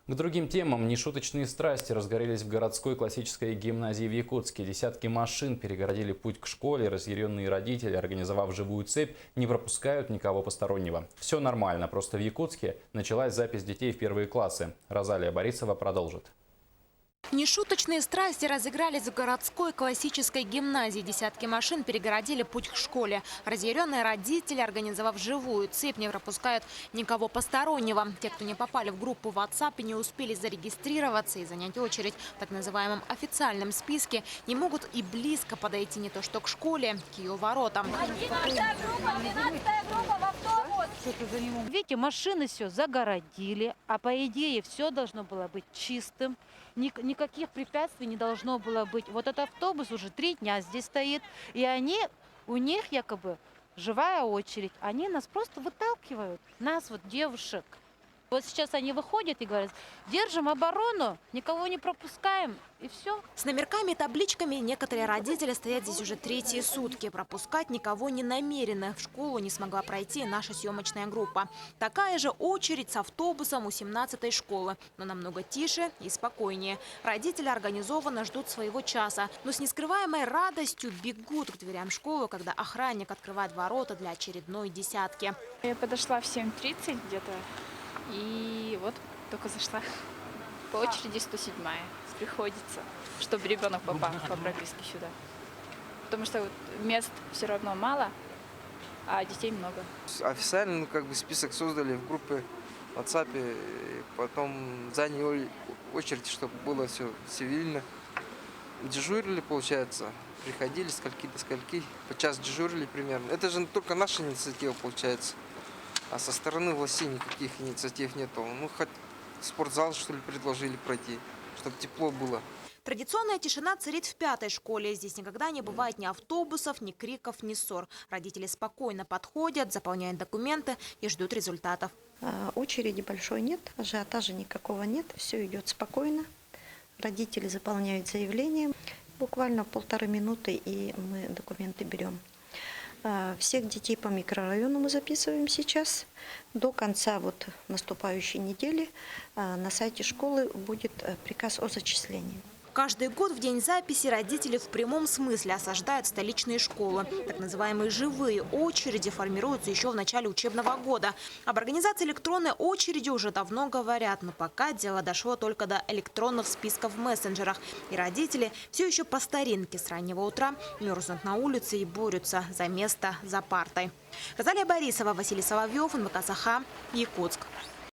К другим темам. Нешуточные страсти разгорелись в городской классической гимназии в Якутске. Десятки машин перегородили путь к школе. Разъяренные родители, организовав живую цепь, не пропускают никого постороннего. Все нормально, просто в Якутске началась запись детей в первые классы. Розалия Борисова продолжит. Нешуточные страсти разыгрались в городской классической гимназии. Десятки машин перегородили путь к школе. Разъяренные родители, организовав живую цепь, не пропускают никого постороннего. Те, кто не попали в группу в WhatsApp и не успели зарегистрироваться и занять очередь в так называемом официальном списке, не могут и близко подойти не то что к школе, к ее воротам. 11-я группа, 12-я группа в автобус. Видите, машины все загородили, а по идее все должно было быть чистым. Никаких препятствий не должно было быть. Вот этот автобус уже 3 дня здесь стоит, и у них якобы живая очередь. Они нас просто выталкивают, нас вот девушек. Вот сейчас они выходят и говорят: держим оборону, никого не пропускаем, и все. С номерками и табличками некоторые родители стоят здесь уже 3-е сутки. Пропускать никого не намерены. В школу не смогла пройти наша съемочная группа. Такая же очередь с автобусом у 17-й школы, но намного тише и спокойнее. Родители организованно ждут своего часа, но с нескрываемой радостью бегут к дверям школы, когда охранник открывает ворота для очередной десятки. Я подошла в 7:30 где-то. И вот только зашла. По очереди 107-я приходится, чтобы ребенок попал по прописке сюда. Потому что мест все равно мало, а детей много. Официально список создали в группе в WhatsApp, и потом заняли очередь, чтобы было все цивильно. Дежурили, получается, приходили с скольки до скольки, по час дежурили примерно. Это же только наша инициатива получается. А со стороны властей никаких инициатив нету. Ну, хоть спортзал, что ли, предложили пройти, чтобы тепло было. Традиционная тишина царит в 5-й школе. Здесь никогда не бывает ни автобусов, ни криков, ни ссор. Родители спокойно подходят, заполняют документы и ждут результатов. Очереди большой нет, ажиотажа никакого нет. Все идет спокойно. Родители заполняют заявление. Буквально 1,5 минуты, и мы документы берем. Всех детей по микрорайону мы записываем сейчас. До конца наступающей недели на сайте школы будет приказ о зачислении. Каждый год в день записи родители в прямом смысле осаждают столичные школы. Так называемые живые очереди формируются еще в начале учебного года. Об организации электронной очереди уже давно говорят, но пока дело дошло только до электронных списков в мессенджерах. И родители все еще по старинке с раннего утра мерзнут на улице и борются за место за партой. Розалия Борисова, Василий Соловьев, НВК Саха, Якутск.